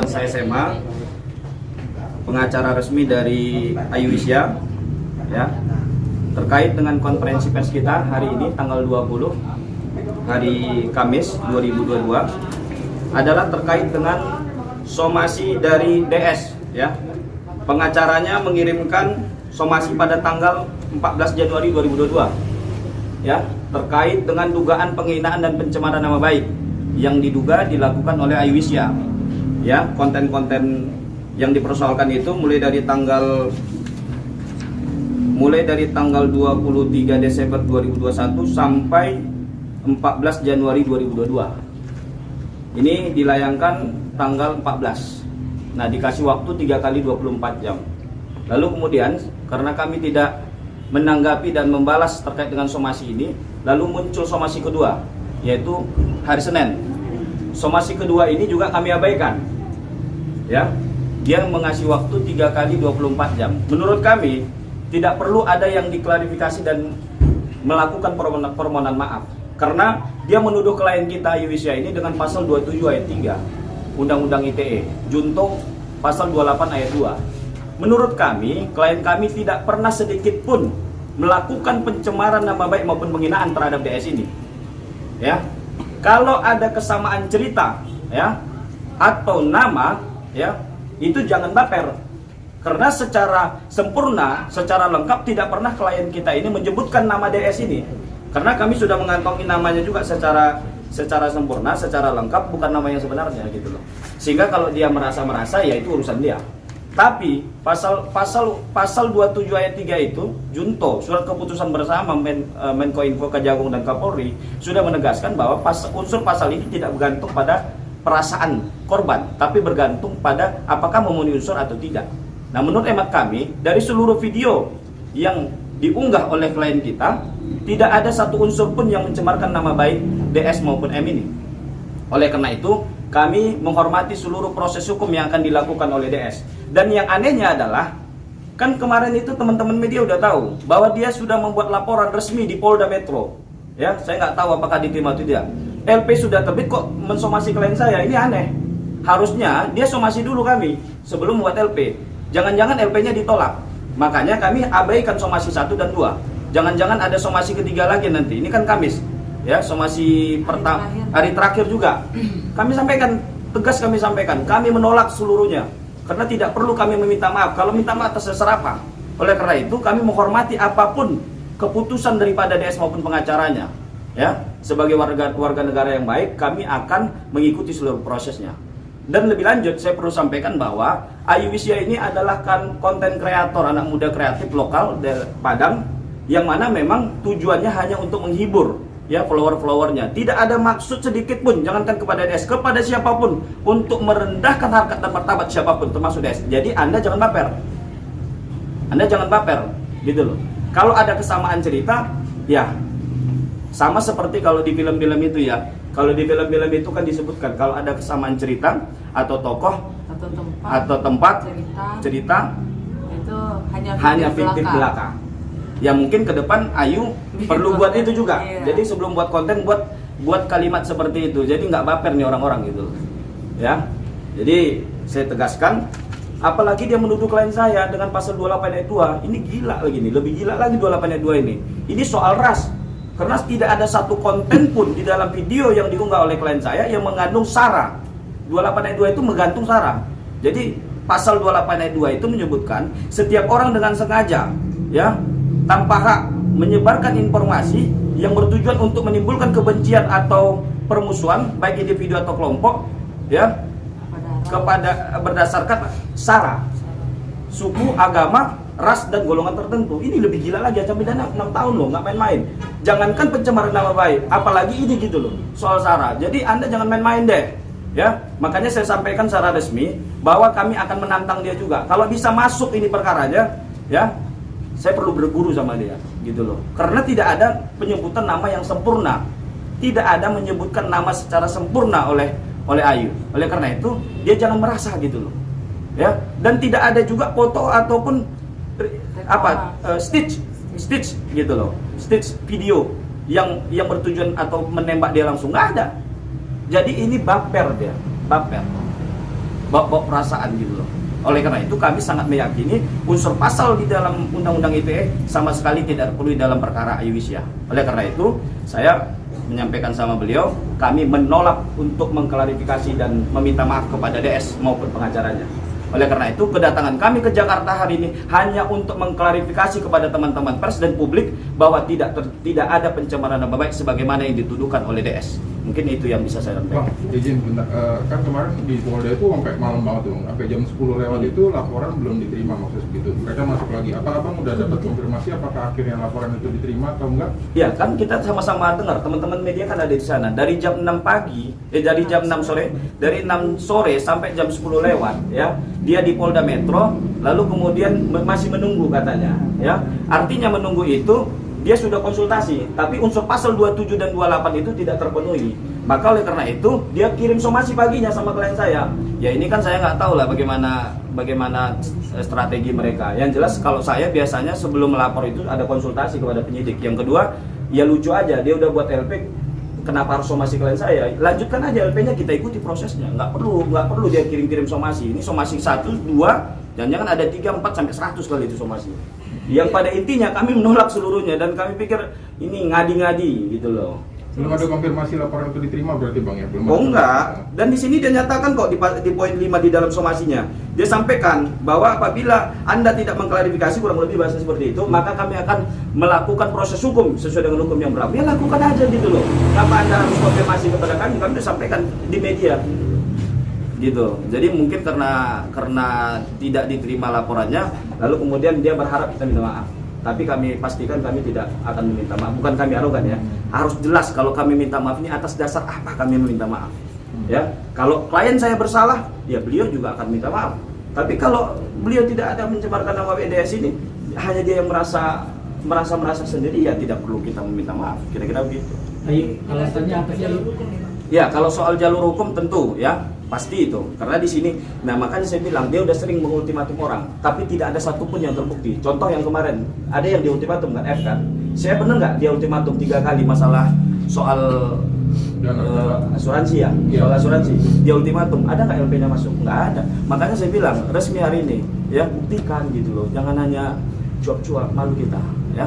Saya SMA, pengacara resmi dari Ayu Isya, ya, terkait dengan konferensi pers kita hari ini tanggal 20 hari Kamis 2022 adalah terkait dengan somasi dari DS, ya. Pengacaranya mengirimkan somasi pada tanggal 14 Januari 2022, ya, terkait dengan dugaan penghinaan dan pencemaran nama baik yang diduga dilakukan oleh Ayu Isya. Ya, konten-konten yang dipersoalkan itu mulai dari tanggal 23 Desember 2021 sampai 14 Januari 2022. Ini dilayangkan tanggal 14. Nah, dikasih waktu 3 kali 24 jam. Lalu kemudian karena kami tidak menanggapi dan membalas terkait dengan somasi ini, lalu muncul somasi kedua, yaitu hari Senin. Somasi kedua ini juga kami abaikan, ya. Dia mengasih waktu 3 kali 24 jam. Menurut kami tidak perlu ada yang diklarifikasi dan melakukan permohonan maaf, karena dia menuduh klien kita Ayu Isya ini dengan pasal 27 ayat 3 Undang-Undang ITE, junto pasal 28 ayat 2. Menurut kami, klien kami tidak pernah sedikit pun melakukan pencemaran nama baik maupun penghinaan terhadap DS ini, ya. Kalau ada kesamaan cerita, ya, atau nama, ya, itu jangan baper. Karena secara sempurna, secara lengkap tidak pernah klien kita ini menyebutkan nama DS ini. Karena kami sudah mengantongi namanya juga secara sempurna, secara lengkap, bukan nama yang sebenarnya gitu loh. Sehingga kalau dia merasa ya itu urusan dia. Tapi pasal 27 ayat 3 itu junto surat keputusan bersama Menkominfo, Kejagung dan Kapolri sudah menegaskan bahwa unsur pasal ini tidak bergantung pada perasaan korban, tapi bergantung pada apakah memenuhi unsur atau tidak. Nah, menurut hemat kami, dari seluruh video yang diunggah oleh klien kita, tidak ada satu unsur pun yang mencemarkan nama baik DS maupun M ini. Oleh karena itu, kami menghormati seluruh proses hukum yang akan dilakukan oleh DS. Dan yang anehnya adalah, kan kemarin itu teman-teman media udah tahu bahwa dia sudah membuat laporan resmi di Polda Metro. Ya, saya nggak tahu apakah diterima atau tidak. LP sudah terbit kok mensomasi klien saya, ini aneh. Harusnya dia somasi dulu kami sebelum membuat LP. Jangan-jangan LP-nya ditolak. Makanya kami abaikan somasi 1 dan 2. Jangan-jangan ada somasi ketiga lagi nanti. Ini kan Kamis, ya, somasi hari terakhir juga. Kami sampaikan, tegas kami sampaikan, kami menolak seluruhnya. Karena tidak perlu kami meminta maaf. Kalau minta maaf terserah apa. Oleh karena itu kami menghormati apapun keputusan daripada DS maupun pengacaranya. Ya, sebagai warga negara yang baik, kami akan mengikuti seluruh prosesnya. Dan lebih lanjut, saya perlu sampaikan bahwa Ayu Isya ini adalah konten kreator, anak muda kreatif lokal dari Padang, yang mana memang tujuannya hanya untuk menghibur, ya, follower-followernya. Tidak ada maksud sedikit pun, jangankan kepada DS, kepada siapapun, untuk merendahkan harkat dan martabat siapapun, termasuk DS. Jadi Anda jangan baper. Anda jangan baper, gitu loh. Kalau ada kesamaan cerita, ya, sama seperti kalau di film-film itu, ya. Kalau di film-film itu kan disebutkan kalau ada kesamaan cerita atau tokoh atau tempat cerita itu hanya fiktif belaka. Ya, mungkin ke depan Ayu perlu buat itu juga. Iya. Jadi sebelum buat konten buat kalimat seperti itu. Jadi nggak baper nih orang-orang gitu. Ya. Jadi saya tegaskan, apalagi dia menuduh klien saya dengan pasal 28 ayat 2. Ini gila lagi nih, lebih gila lagi 28 ayat 2 ini. Ini soal ras. Karena tidak ada satu konten pun di dalam video yang diunggah oleh klien saya yang mengandung sara. 28 ayat 2 itu menggantung sara. Jadi pasal 28 ayat 2 itu menyebutkan setiap orang dengan sengaja, ya, tanpa hak menyebarkan informasi yang bertujuan untuk menimbulkan kebencian atau permusuhan baik individu atau kelompok, ya, kepada berdasarkan sara, suku, agama, ras dan golongan tertentu. Ini lebih gila lagi, ancaman pidana 6 tahun loh, nggak main-main. Jangankan pencemaran nama baik, apalagi ini gitu loh, soal sara. Jadi Anda jangan main-main deh, ya. Makanya saya sampaikan secara resmi bahwa kami akan menantang dia juga. Kalau bisa masuk ini perkaranya, ya, saya perlu berguru sama dia, gitu loh. Karena tidak ada penyebutan nama yang sempurna, tidak ada menyebutkan nama secara sempurna oleh Ayu. Oleh karena itu dia jangan merasa gitu loh, ya. Dan tidak ada juga foto ataupun stitch gitu loh, stitch video yang bertujuan atau menembak dia langsung, nggak ada. Jadi ini baper dia, baper. bawa perasaan gitu loh. Oleh karena itu kami sangat meyakini unsur pasal di dalam Undang-Undang ITE sama sekali tidak perlu di dalam perkara Ayuwisya. Oleh karena itu saya menyampaikan sama beliau, kami menolak untuk mengklarifikasi dan meminta maaf kepada DS maupun pengacaranya. Oleh karena itu kedatangan kami ke Jakarta hari ini hanya untuk mengklarifikasi kepada teman-teman pers dan publik bahwa tidak ada pencemaran nama baik sebagaimana yang dituduhkan oleh DS. Mungkin itu yang bisa saya sampaikan. Bang, izin bentar, kan kemarin di Polda itu sampai malam banget tuh, sampai jam 10 lewat itu laporan belum diterima maksudnya begitu. Mereka masuk lagi. Apa abang udah dapat konfirmasi apakah akhirnya laporan itu diterima atau enggak? Ya kan kita sama-sama dengar, teman-teman media kan ada di sana. Dari jam 6 pagi, dari jam 6 sore, dari 6 sore sampai jam 10 lewat, ya. Dia di Polda Metro, lalu kemudian masih menunggu katanya, ya. Artinya menunggu itu dia sudah konsultasi, tapi unsur pasal 27 dan 28 itu tidak terpenuhi. Maka oleh karena itu dia kirim somasi paginya sama klien saya. Ya ini kan saya nggak tahu lah bagaimana strategi mereka. Yang jelas kalau saya biasanya sebelum melapor itu ada konsultasi kepada penyidik. Yang kedua, ya lucu aja dia udah buat LP, kenapa harus somasi klien saya? Lanjutkan aja LP-nya, kita ikuti prosesnya. Nggak perlu dia kirim somasi. Ini somasi 1, 2, jangan ada 3, 4 sampai 100 kali itu somasi. Yang pada intinya kami menolak seluruhnya dan kami pikir ini ngadi-ngadi gitu loh. Belum ada konfirmasi laporan itu diterima berarti Bang ya? Belum. Oh enggak. Dan di sini dia nyatakan kok di poin 5 di dalam somasinya. Dia sampaikan bahwa apabila Anda tidak mengklarifikasi, kurang lebih bahasa seperti itu, maka kami akan melakukan proses hukum sesuai dengan hukum yang berlaku. Ya lakukan aja gitu loh. Kenapa Anda harus konfirmasi kepada kami? Kami sudah sampaikan di media. Gitu. Jadi mungkin karena tidak diterima laporannya, lalu kemudian dia berharap kita minta maaf. Tapi kami pastikan kami tidak akan meminta maaf. Bukan kami arogan ya. Harus jelas kalau kami minta maaf ini atas dasar apa kami meminta maaf. Ya. Kalau klien saya bersalah, ya beliau juga akan minta maaf. Tapi kalau beliau tidak ada mencemarkan nama BDS ini, hanya dia yang merasa sendiri, ya tidak perlu kita meminta maaf. Kira-kira begitu. Ayo, alasannya apa sih? Ya, kalau soal jalur hukum tentu ya pasti itu. Karena di sini, nah makanya saya bilang dia udah sering mengultimatum orang, tapi tidak ada satupun yang terbukti. Contoh yang kemarin ada yang diultimatum kan F kan. Saya benar nggak dia ultimatum 3 kali masalah soal asuransi ya, soal asuransi. Dia ultimatum, ada nggak LP-nya masuk? Nggak ada. Makanya saya bilang resmi hari ini ya buktikan gitu loh. Jangan hanya cuap-cuap, malu kita ya.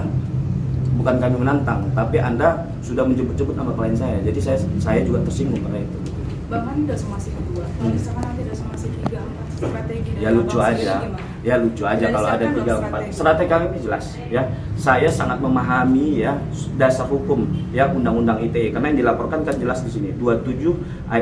Bukan kami menantang, tapi Anda sudah menyebut-sebut nama klien saya. Jadi saya juga tersinggung karena itu. Bang kan udah somasi kedua, kalau misalkan nanti ada somasi 3, 4 strategi Ya lucu aja. Ya lucu aja kalau ada 3, 4. Strategi kami ini jelas ya. Saya sangat memahami ya dasar hukum ya Undang-Undang ITE karena yang dilaporkan kan jelas di sini. 27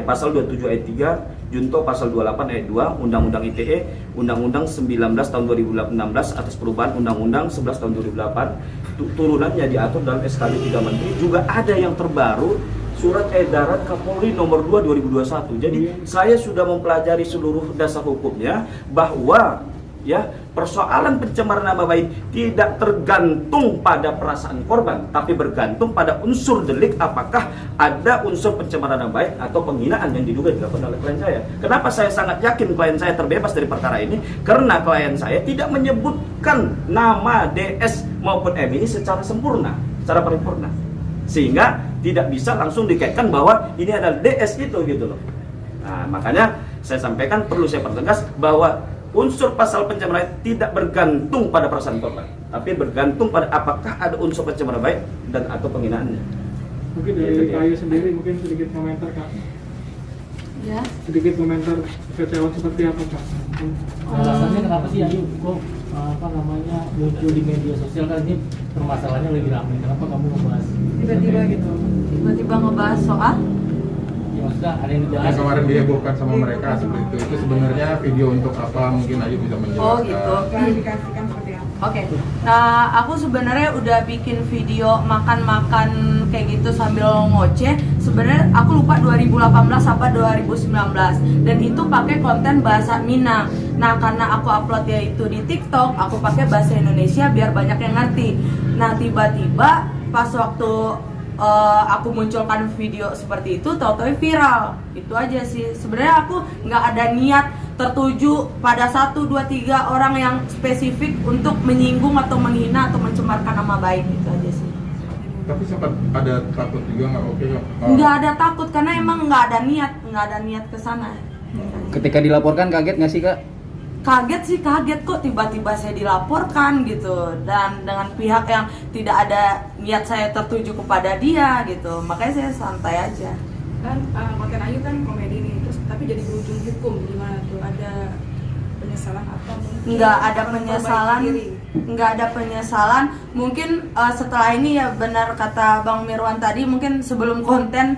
pasal 27 ayat 3, junto pasal 28 ayat 2 Undang-Undang ITE, Undang-Undang 19 tahun 2016 atas perubahan Undang-Undang 11 tahun 2008. Turunannya diatur dalam SKB 3 Menteri. Juga ada yang terbaru Surat Edaran Kapolri nomor 2 2021. Jadi saya sudah mempelajari seluruh dasar hukumnya bahwa ya persoalan pencemaran nama baik tidak tergantung pada perasaan korban, tapi bergantung pada unsur delik, apakah ada unsur pencemaran nama baik atau penghinaan yang diduga dilakukan oleh klien saya. Kenapa saya sangat yakin klien saya terbebas dari perkara ini? Karena klien saya tidak menyebutkan nama DS maupun M ini secara sempurna, secara paripurna, sehingga tidak bisa langsung dikaitkan bahwa ini adalah DS itu gitu loh. Nah, makanya saya sampaikan, perlu saya pertegas bahwa unsur pasal pencemaran tidak bergantung pada perasaan korban, tapi bergantung pada apakah ada unsur pencemaran baik dan atau penghinaannya. Mungkin dari Kak Ayu sendiri mungkin sedikit komentar Kak. Ya. Sedikit komentar kekecewaan seperti apa Kak? Alasannya kenapa sih Ayu kok muncul di media sosial kan ini permasalahannya lebih ramai, kenapa kamu ngebahas Tiba-tiba gitu. Tiba-tiba ngebahas soal ya maksudnya ada yang Yang dibahas kemarin dihebohkan sama mereka seperti itu sebenarnya video untuk apa, mungkin Ayu bisa menjelaskan. Oh gitu. Klarifikasikan seperti apa? Oke. Nah, aku sebenarnya udah bikin video makan-makan kayak gitu sambil ngoceh. Sebenarnya aku lupa 2018 apa 2019 dan itu pakai konten bahasa Minang. Nah, karena aku uploadnya itu di TikTok, aku pakai bahasa Indonesia biar banyak yang ngerti. Nah, tiba-tiba pas waktu aku munculkan video seperti itu, tahu-tahu viral. Itu aja sih. Sebenarnya aku nggak ada niat tertuju pada 1, 2, 3 orang yang spesifik untuk menyinggung atau menghina atau mencemarkan nama baik, itu aja sih. Tapi sempat ada takut juga nggak? Oke, Nggak ada takut karena emang nggak ada niat ke sana. Ketika dilaporkan kaget nggak sih Kak? Kaget kok tiba-tiba saya dilaporkan gitu, dan dengan pihak yang tidak ada niat saya tertuju kepada dia gitu, makanya saya santai aja. Kan konten Ayu kan komedi nih, terus tapi jadi berujung hukum, gimana tuh? Ada penyesalan atau mungkin Nggak ada akan penyesalan, memperbaiki diri? nggak ada penyesalan. Mungkin setelah ini ya benar kata Bang Mirwan tadi, mungkin sebelum konten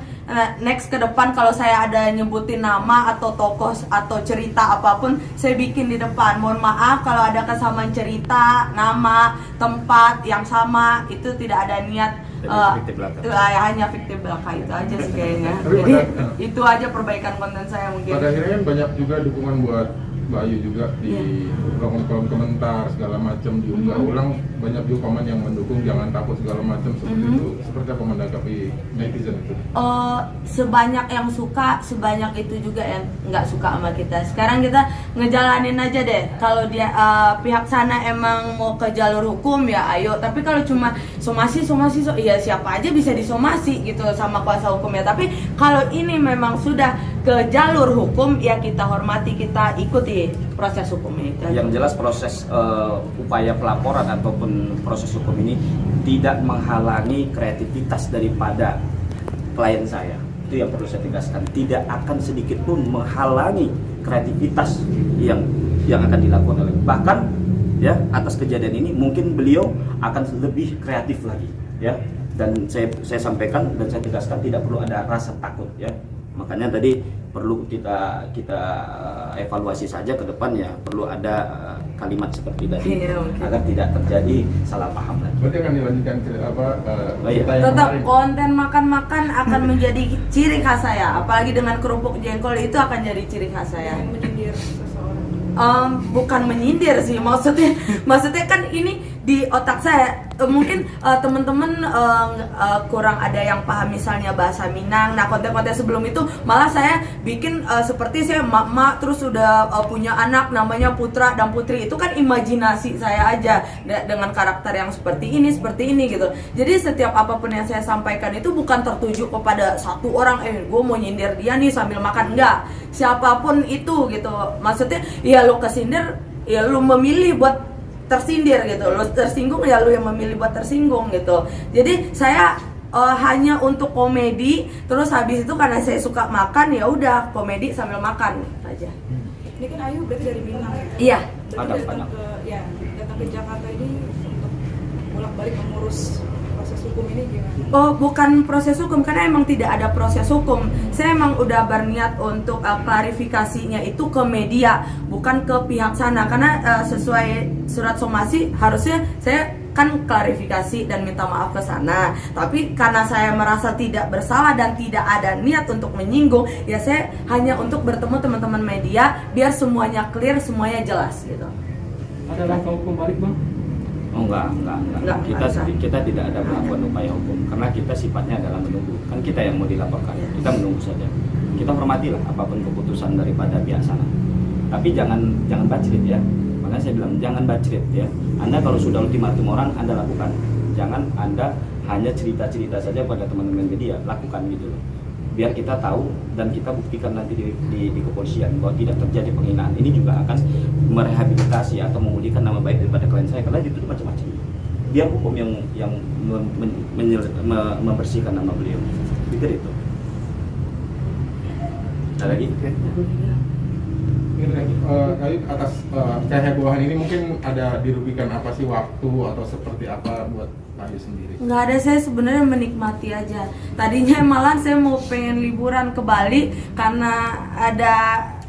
next ke depan kalau saya ada nyebutin nama atau tokoh atau cerita apapun, saya bikin di depan. Mohon maaf kalau ada kesamaan cerita, nama, tempat yang sama, itu tidak ada niat Fiktif belaka. hanya fiktif belaka, itu aja sih kayaknya. Tapi Jadi pada- itu aja perbaikan konten saya mungkin. Pada akhirnya kan banyak juga dukungan buat Mbak Ayu juga di kolom komentar segala macam, diunggah ulang, banyak juga komen yang mendukung jangan takut segala macam seperti itu. Seperti apa menanggapi netizen itu? Sebanyak yang suka, sebanyak itu juga yang nggak suka sama kita. Sekarang kita ngejalanin aja deh. Kalau dia pihak sana emang mau ke jalur hukum ya ayo. Tapi kalau cuma somasi, iya siapa aja bisa disomasi gitu sama kuasa hukumnya. Tapi kalau ini memang sudah ke jalur hukum ya kita hormati, kita ikuti proses hukumnya itu aja. Yang jelas proses upaya pelaporan ataupun proses hukum ini tidak menghalangi kreativitas daripada klien saya. Itu yang perlu saya tegaskan. Tidak akan sedikit pun menghalangi kreativitas yang akan dilakukan oleh. Bahkan ya atas kejadian ini mungkin beliau akan lebih kreatif lagi ya. Dan saya sampaikan dan saya tegaskan tidak perlu ada rasa takut ya. Makanya tadi perlu kita evaluasi saja ke depan ya, perlu ada kalimat seperti tadi Iya, oke. agar tidak terjadi salah paham lagi. Berarti akan dilanjutkan cerita yang Tetap kemarin? konten makan-makan akan menjadi ciri khas saya, apalagi dengan kerupuk jengkol itu akan jadi ciri khas saya. Yang menyindir seseorang. Bukan menyindir sih, maksudnya kan ini di otak saya mungkin teman-teman kurang ada yang paham misalnya bahasa Minang. Nah konten-konten sebelum itu malah saya bikin seperti saya mak terus sudah punya anak namanya Putra dan Putri, itu kan imajinasi saya aja dengan karakter yang seperti ini gitu. Jadi setiap apapun yang saya sampaikan itu bukan tertuju kepada satu orang, gue mau nyindir dia nih sambil makan, enggak, siapapun itu gitu. Maksudnya ya lu kesindir ya lu memilih buat tersindir gitu, lu tersinggung ya lu yang memilih buat tersinggung gitu. Jadi saya hanya untuk komedi, terus habis itu karena saya suka makan ya udah komedi sambil makan aja. Ini kan Ayu berarti dari Minang ya? Iya. Berarti Padang. datang ke Jakarta ini untuk bolak-balik mengurus proses hukum ini gimana? Oh, bukan proses hukum, karena emang tidak ada proses hukum. Saya emang udah berniat untuk klarifikasinya itu ke media, bukan ke pihak sana. Karena sesuai surat somasi harusnya saya kan klarifikasi dan minta maaf ke sana. Tapi karena saya merasa tidak bersalah dan tidak ada niat untuk menyinggung, ya saya hanya untuk bertemu teman-teman media biar semuanya clear, semuanya jelas gitu. Ada langkah hukum balik Bang? Oh enggak. Enggak, Kita tidak ada melakukan upaya hukum karena kita sifatnya adalah menunggu. Kan kita yang mau dilaporkan, kita menunggu saja. Kita hormatilah apapun keputusan daripada pihak sana. Tapi jangan bacrit ya. Makanya saya bilang jangan bacrit ya. Anda kalau sudah ultimatum orang Anda lakukan. Jangan Anda hanya cerita-cerita saja pada teman-teman media, lakukan gitu loh. Biar kita tahu dan kita buktikan nanti di kepolisian bahwa tidak terjadi penghinaan. Ini juga akan merehabilitasi atau memulihkan nama baik daripada klien saya karena itu macam-macam. Biar hukum yang membersihkan nama beliau. Pikir itu. Ada lagi? Ayu atas kehebohan ini mungkin ada dirugikan apa sih waktu atau seperti apa buat Ayu sendiri? Nggak ada, saya sebenarnya menikmati aja. Tadinya malah saya mau pengen liburan ke Bali karena ada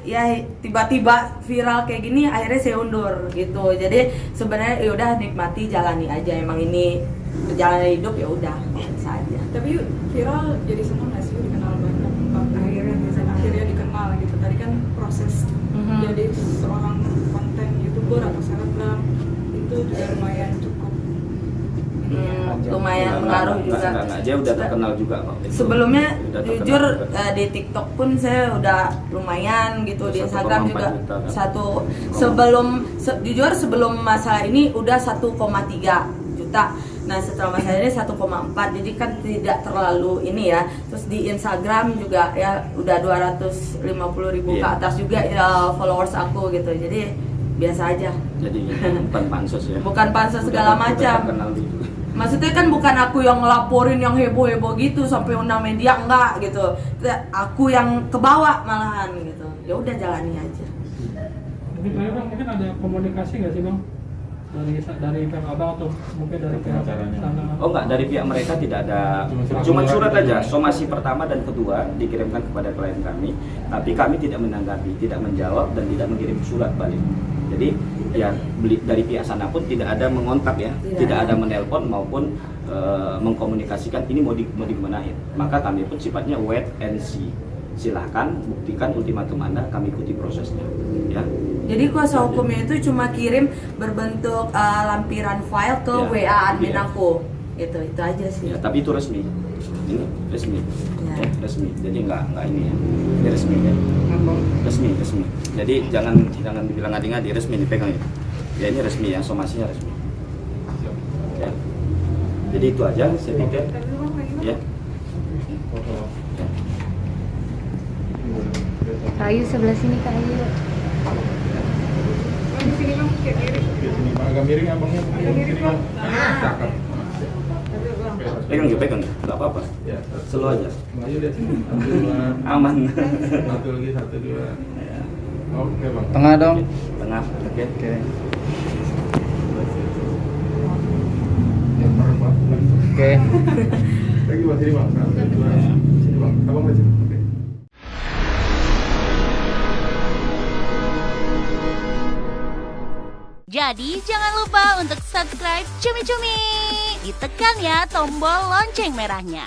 ya tiba-tiba viral kayak gini, akhirnya saya undur gitu. Jadi sebenarnya ya udah nikmati, jalani aja. Emang ini perjalanan hidup ya udah saja. Tapi viral jadi senang nggak sih dikenal banyak? Akhirnya dikenal gitu. Tadi kan proses jadi seorang konten YouTuber atau selebgram itu juga lumayan cukup. Lumayan pengaruh juga. Enggak, dia udah terkenal juga kok. Itu Sebelumnya udah terkenal jujur juga. di TikTok pun saya udah lumayan gitu, di 1,4 Instagram juga juta, kan? jujur sebelum masalah ini udah 1,3 juta. Nah setelah Mas Hendri 1,4, jadi kan tidak terlalu ini ya. Terus di Instagram juga ya udah 250.000 ke Iya. atas juga ya followers aku gitu. Jadi biasa aja. Jadi bukan pansos ya. Bukan pansos segala Udah macam. terkenal gitu. Maksudnya kan bukan aku yang ngelaporin yang heboh-heboh gitu sampai undang media, enggak gitu. Aku yang kebawa malahan gitu. Ya udah jalani aja. Mungkin terakhir Bang, mungkin ada komunikasi nggak sih Bang dari pihak abang atau mungkin dari pihak Pengacaranya. sana? Oh enggak, dari pihak mereka tidak ada, Cuma cuma surat surat aja. aja. Somasi pertama dan kedua dikirimkan kepada klien kami, tapi kami tidak menanggapi, tidak menjawab dan tidak mengirim surat balik. Jadi ya dari pihak sana pun tidak ada mengontak ya, tidak ada menelpon maupun mengkomunikasikan ini mau dimanain. Maka kami pun sifatnya wait and see. Silahkan buktikan ultimatum Anda, kami ikuti prosesnya. Ya. Jadi kuasa hukumnya itu cuma kirim berbentuk lampiran file ke Ya, WA admin iya. aku. Itu aja sih. Ya, tapi itu resmi. Ini resmi. Ya. Ya, resmi. Jadi enggak ini ya. Ini resmi ya. Resmi. Jadi jangan dibilang ngadi-ngadi, resmi dipegang ya. Ya ini resmi ya, somasinya resmi. Ya. Jadi itu aja saya pikir. Ya. Kak Ayu sebelah sini Kak Ayu. Di sini Bang, kayak kiri. Di sini Pak, agak miring abangnya. Agak miring, Bang. Cakep. Pegang ya, enggak apa-apa. Ya, Slow aja. Mbak Ayu lihat sini. Satu, dua. Aman. Satu lagi, satu, dua. Ya. Oke Bang. Tengah dong. Tengah. Oke. Oke. Ya, Pak. Oke. Lagi Bang, sini Bang. Satu, dua. Sini Bang. Abang lihat sini. Oke. Jadi jangan lupa untuk subscribe Cumi Cumi. Ditekan ya tombol lonceng merahnya.